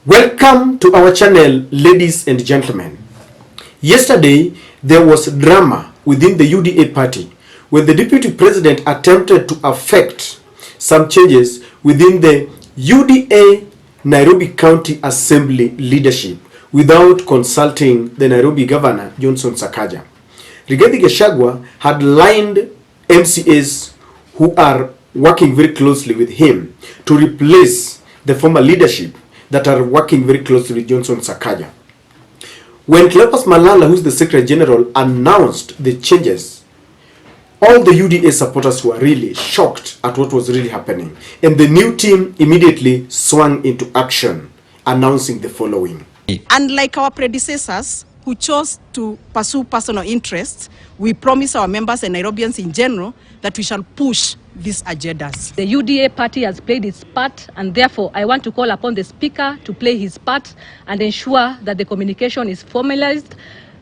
Welcome to our channel, ladies and gentlemen. Yesterday, there was drama within the UDA party when the deputy president attempted to effect some changes within the UDA Nairobi County Assembly leadership without consulting the Nairobi governor, Johnson Sakaja. Rigathi Gachagua had lined MCAs who are working very closely with him to replace the former leadership that are working very closely with Johnson Sakaja. When Cleopas Malala, who is the Secretary General, announced the changes, all the UDA supporters were really shocked at what was really happening. And the new team immediately swung into action, announcing the following. Unlike our predecessors who chose to pursue personal interests, we promise our members and Nairobians in general that we shall push these agendas. The UDA party has played its part, and therefore I want to call upon the Speaker to play his part and ensure that the communication is formalized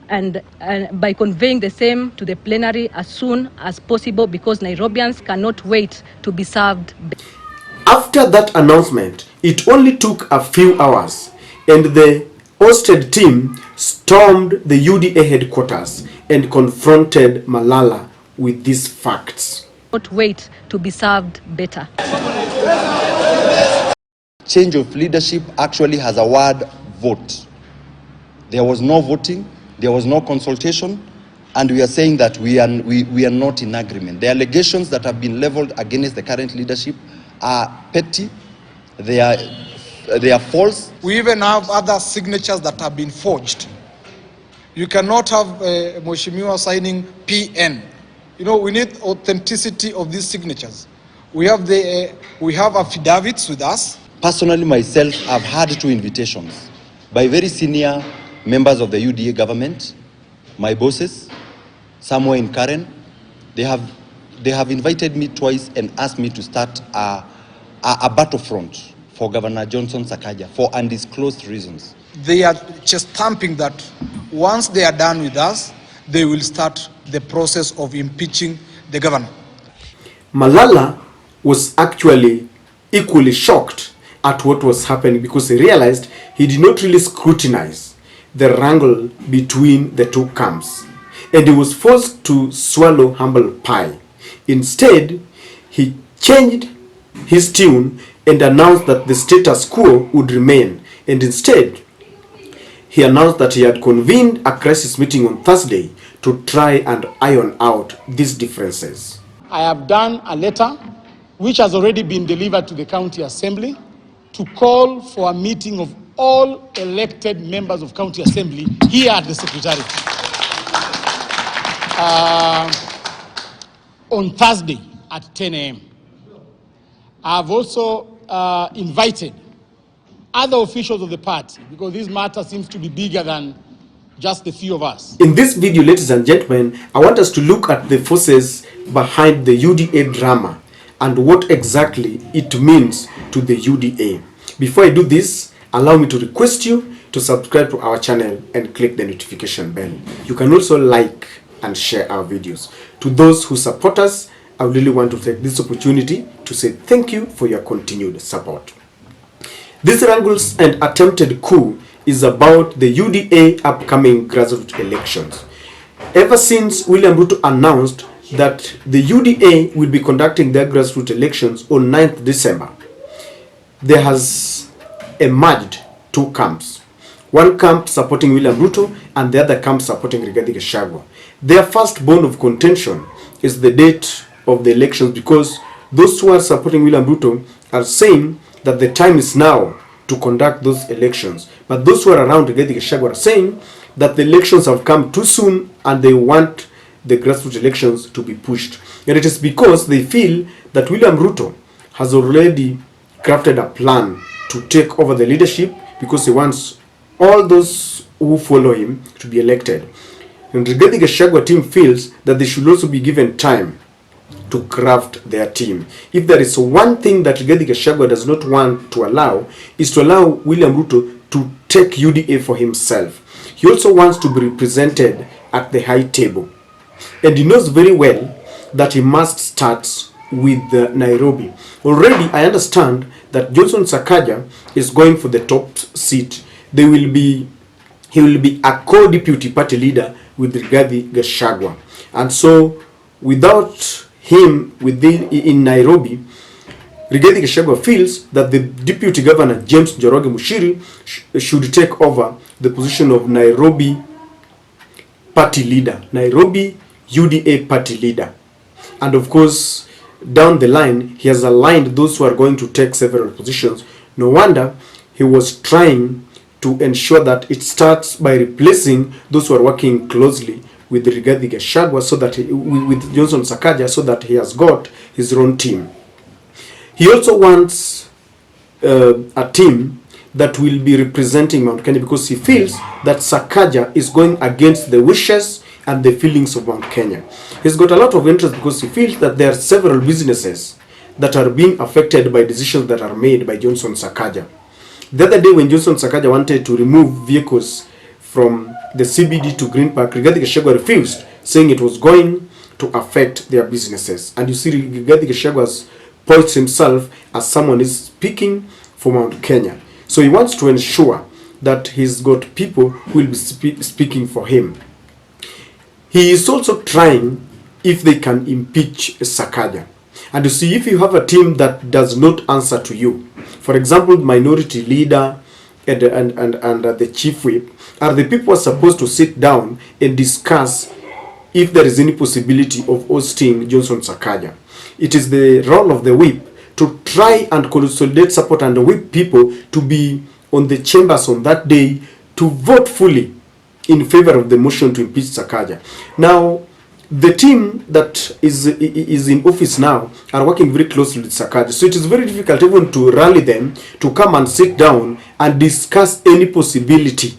and by conveying the same to the plenary as soon as possible, because Nairobians cannot wait to be served. After that announcement, it only took a few hours and the hosted team stormed the UDA headquarters and confronted Malala with these facts. Not wait to be served better. Change of leadership actually has a word vote. There was no voting, there was no consultation, and we are saying that we are not in agreement. The allegations that have been leveled against the current leadership are petty, they are false. We even have other signatures that have been forged. You cannot have Mheshimiwa signing PN. You know, we need authenticity of these signatures. We have affidavits with us. Personally, myself, I've had 2 invitations by very senior members of the UDA government, my bosses, somewhere in Karen. They have invited me twice and asked me to start a battlefront for Governor Johnson Sakaja for undisclosed reasons. They are just stamping that once they are done with us, they will start the process of impeaching the governor. Malala was actually equally shocked at what was happening because he realized he did not really scrutinize the wrangle between the two camps, and he was forced to swallow humble pie. Instead, he changed his tune and announced that the status quo would remain, and instead he announced that he had convened a crisis meeting on Thursday to try and iron out these differences. I have done a letter which has already been delivered to the County Assembly to call for a meeting of all elected members of County Assembly here at the Secretariat on Thursday at 10 a.m. I have also invited other officials of the party, because this matter seems to be bigger than just the few of us. In this video, ladies and gentlemen, I want us to look at the forces behind the UDA drama and what exactly it means to the UDA. Before I do this, allow me to request you to subscribe to our channel and click the notification bell. You can also like and share our videos. To those who support us, I really want to take this opportunity to say thank you for your continued support. This wrangles and attempted coup is about the UDA upcoming grassroots elections. Ever since William Ruto announced that the UDA will be conducting their grassroots elections on 9th December, there has emerged 2 camps. One camp supporting William Ruto and the other camp supporting Rigathi Gachagua. Their first bone of contention is the date of the elections, because those who are supporting William Ruto are saying that the time is now to conduct those elections. But those who are around Rigathi Gachagua are saying that the elections have come too soon and they want the grassroots elections to be pushed. And it is because they feel that William Ruto has already crafted a plan to take over the leadership, because he wants all those who follow him to be elected. And Rigathi Gachagua team feels that they should also be given time to craft their team. If there is one thing that Rigathi Gachagua does not want to allow, is to allow William Ruto to take UDA for himself. He also wants to be represented at the high table. And he knows very well that he must start with Nairobi. Already, I understand that Johnson Sakaja is going for the top seat. He will be a co-deputy party leader with Rigathi Gachagua. And so, without him in Nairobi, Rigathi Gachagua feels that the deputy governor James Njoroge Mushiri should take over the position of Nairobi party leader, Nairobi UDA party leader. And of course, down the line, he has aligned those who are going to take several positions. No wonder he was trying to ensure that it starts by replacing those who are working closely with Rigathi Gachagua, so that with Johnson Sakaja, so that he has got his own team. He also wants a team that will be representing Mount Kenya, because he feels that Sakaja is going against the wishes and the feelings of Mount Kenya. He's got a lot of interest because he feels that there are several businesses that are being affected by decisions that are made by Johnson Sakaja. The other day when Johnson Sakaja wanted to remove vehicles from the CBD to Green Park, Rigathi Gachagua refused, saying it was going to affect their businesses. And you see, Rigathi Gachagua has poised himself as someone who is speaking for Mount Kenya. So he wants to ensure that he's got people who will be speaking for him. He is also trying if they can impeach Sakaja. And you see, if you have a team that does not answer to you, for example, minority leader and the chief whip are the people who are supposed to sit down and discuss if there is any possibility of ousting Johnson Sakaja. It is the role of the whip to try and consolidate support and whip people to be on the chambers on that day to vote fully in favor of the motion to impeach Sakaja. Now, the team that is in office now are working very closely with Sakaja, so it is very difficult even to rally them to come and sit down and discuss any possibility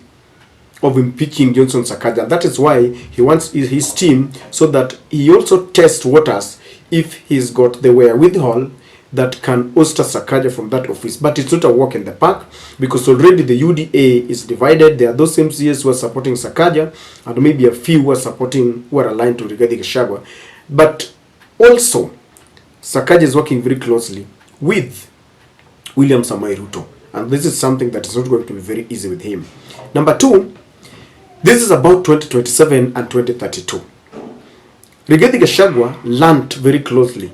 of impeaching Johnson Sakaja. That is why he wants his team, so that he also tests waters if he's got the wherewithal that can oust Sakaja from that office. But it's not a walk in the park, because already the UDA is divided. There are those MCAs who are supporting Sakaja, and maybe a few who are aligned to Rigathi Gachagua. But also, Sakaja is working very closely with William Samoei Ruto, and this is something that is not going to be very easy with him. Number two, this is about 2027 and 2032. Rigathi Gachagua learned very closely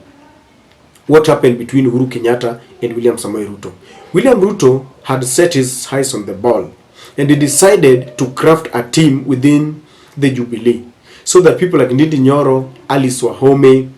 what happened between Uhuru Kenyatta and William Samoei Ruto. William Ruto had set his eyes on the ball, and he decided to craft a team within the Jubilee, so that people like Ndindi Nyoro, Alice Wahome,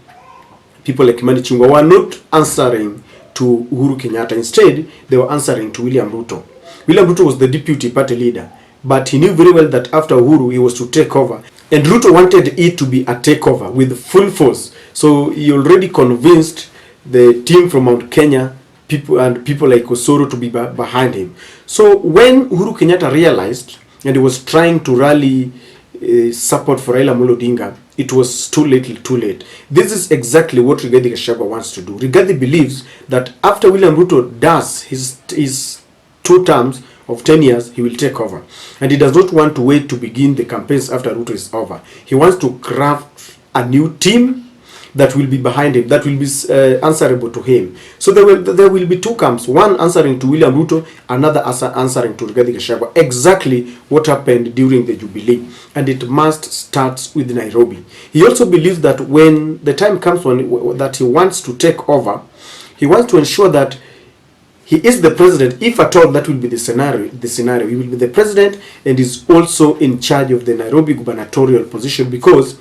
people like Kimani Ichung'wah were not answering to Uhuru Kenyatta. Instead, they were answering to William Ruto. William Ruto was the deputy party leader, but he knew very well that after Uhuru, he was to take over. And Ruto wanted it to be a takeover with full force. So he already convinced the team from Mount Kenya, people like Osoro, to be behind him. So when Uhuru Kenyatta realized, and he was trying to rally support for Raila Amolo Odinga, it was too late. This is exactly what Rigathi Gachagua wants to do. Rigathi believes that after William Ruto does his 2 terms of 10 years, he will take over. And he does not want to wait to begin the campaigns after Ruto is over. He wants to craft a new team that will be behind him, that will be answerable to him. So there will be 2 camps, one answering to William Ruto, another answering to Rigathi Gachagua. Exactly what happened during the Jubilee, and it must start with Nairobi. He also believes that when the time comes that he wants to take over, he wants to ensure that he is the president, if at all that will be the scenario. He will be the president, and is also in charge of the Nairobi gubernatorial position, because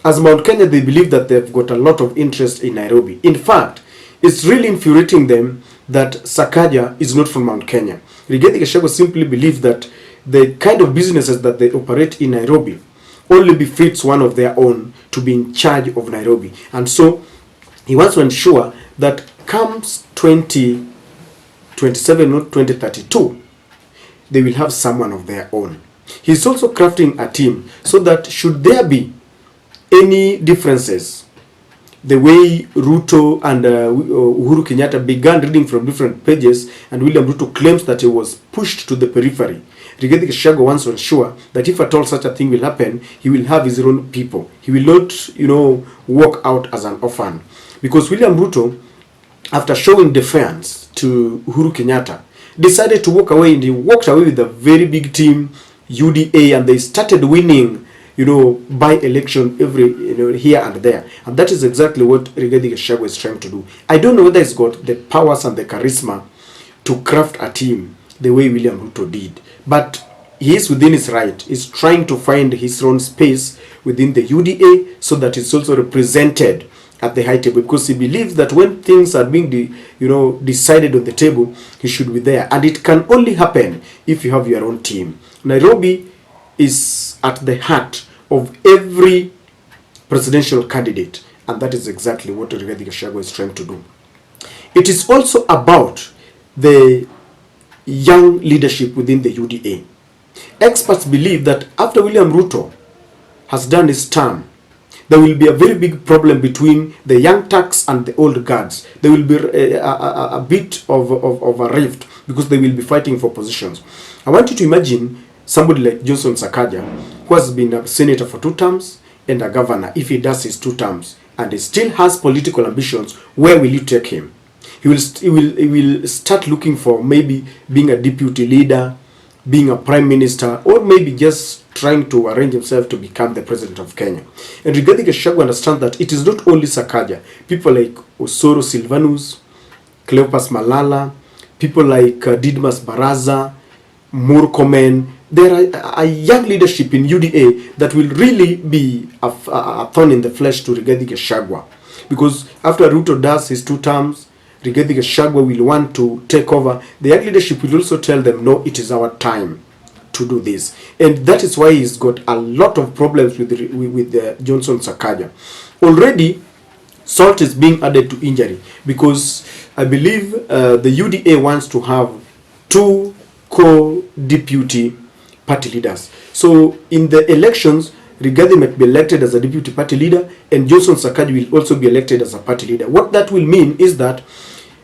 as Mount Kenya, they believe that they've got a lot of interest in Nairobi. In fact, it's really infuriating them that Sakaja is not from Mount Kenya. Rigathi Gachagua simply believes that the kind of businesses that they operate in Nairobi only befits one of their own to be in charge of Nairobi. And so he wants to ensure that comes 2027 or 2032, they will have someone of their own. He's also crafting a team so that should there be any differences, the way Ruto and Uhuru Kenyatta began reading from different pages, and William Ruto claims that he was pushed to the periphery, Rigathi Gachagua wants to ensure that if at all such a thing will happen, he will have his own people. He will not, walk out as an orphan. because William Ruto, after showing defiance to Uhuru Kenyatta, decided to walk away, and he walked away with a very big team, UDA, and they started winning, by election every, here and there. And that is exactly what Rigathi Gachagua is trying to do. I don't know whether he's got the powers and the charisma to craft a team the way William Ruto did, but he is within his right. He's trying to find his own space within the UDA so that it's also represented at the high table, because he believes that when things are being decided on the table, he should be there. And it can only happen if you have your own team. Nairobi is at the heart of every presidential candidate, and that is exactly what Rigathi Gachagua is trying to do. It is also about the young leadership within the UDA. Experts believe that after William Ruto has done his term, there will be a very big problem between the young Turks and the old guards. There will be a bit of a rift, because they will be fighting for positions. I want you to imagine somebody like Johnson Sakaja, who has been a senator for 2 terms and a governor. If he does his 2 terms and he still has political ambitions, where will you take him? He will start looking for maybe being a deputy leader, being a prime minister, or maybe just trying to arrange himself to become the president of Kenya. And Rigathi Gachagua understands that it is not only Sakaja. People like Osoro Silvanus, Cleopas Malala, people like Didmas Baraza, Murkomen. There are a young leadership in UDA that will really be a thorn in the flesh to Rigathi Gachagua. Because after Ruto does his 2 terms, Rigathi Gachagua will want to take over. The young leadership will also tell them, no, it is our time to do this. And that is why he's got a lot of problems with Johnson Sakaja. Already, salt is being added to injury, because I believe the UDA wants to have 2 co-deputy party leaders. So in the elections, Rigathi might be elected as a deputy party leader, and Johnson Sakaja will also be elected as a party leader. What that will mean is that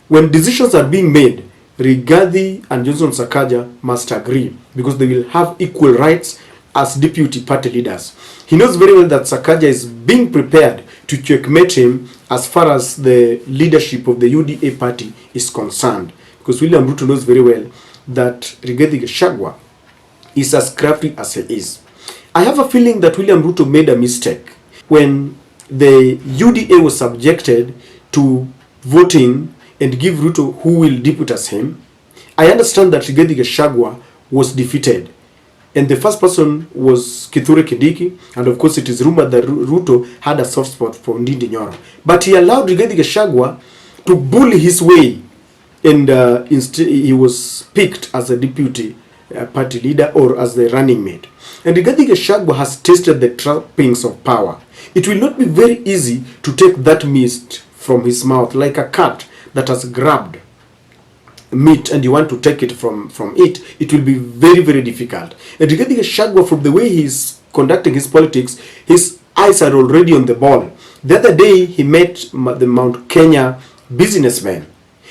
when decisions are being made, Rigathi and Johnson Sakaja must agree, because they will have equal rights as deputy party leaders. He knows very well that Sakaja is being prepared to checkmate him as far as the leadership of the UDA party is concerned, because William Ruto knows very well that Rigathi Gachagua is as crafty as he is. I have a feeling that William Ruto made a mistake when the UDA was subjected to voting and give Ruto who will deputize him. I understand that Rigathi Gachagua was defeated, and the first person was Kithure Kindiki, and of course it is rumored that Ruto had a soft spot for Ndindi Nyoro. But he allowed Rigathi Gachagua to bully his way, and he was picked as a deputy party leader or as the running mate. And Rigathi Gachagua has tasted the trappings of power. It will not be very easy to take that mist from his mouth, like a cat that has grabbed meat and you want to take it from it. It will be very, very difficult. And Rigathi Gachagua, from the way he's conducting his politics, his eyes are already on the ball. The other day, he met the Mount Kenya businessmen.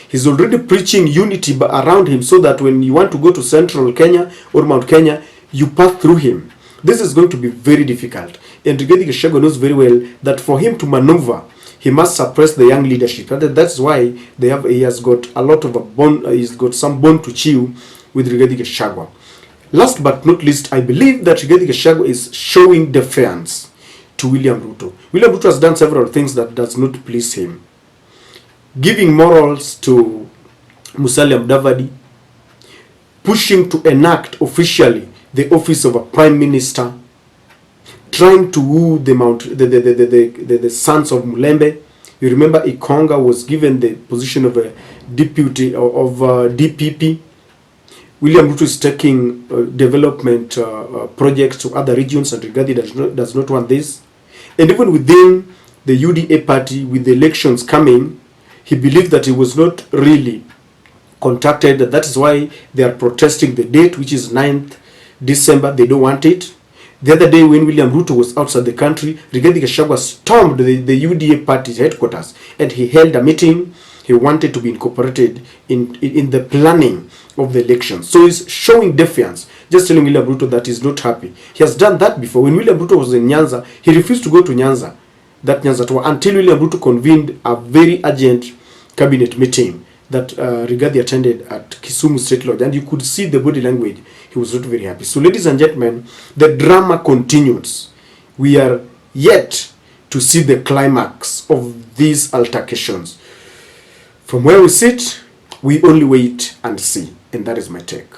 He's already preaching unity around him, so that when you want to go to central Kenya or Mount Kenya, you pass through him. This is going to be very difficult. And Rigathi Gachagua knows very well that for him to maneuver, he must suppress the young leadership. That's why he has got a lot of a bone. He's got some bone to chew with Rigathi Gachagua. Last but not least, I believe that Rigathi Gachagua is showing defiance to William Ruto. William Ruto has done several things that does not please him. Giving morals to Musalia Mudavadi, pushing to enact officially the office of a prime minister, trying to woo the sons of Mulembe. You remember Ikonga was given the position of a deputy of DPP. William Ruto is taking development projects to other regions, and Rigathi does not want this. And even within the UDA party, with the elections coming, he believed that he was not really contacted. That is why they are protesting the date, which is 9th December. They don't want it. The other day, when William Ruto was outside the country, Rigathi Gachagua stormed the UDA party's headquarters, and he held a meeting. He wanted to be incorporated in the planning of the election. So he's showing defiance, just telling William Ruto that he's not happy. He has done that before. When William Ruto was in Nyanza, he refused to go to Nyanza that Nyanza Tower until William Ruto convened a very urgent cabinet meeting that Rigathi attended at Kisumu State Lodge, and you could see the body language. He was not very happy. So, ladies and gentlemen, the drama continues. We are yet to see the climax of these altercations. From where we sit, we only wait and see, and that is my take.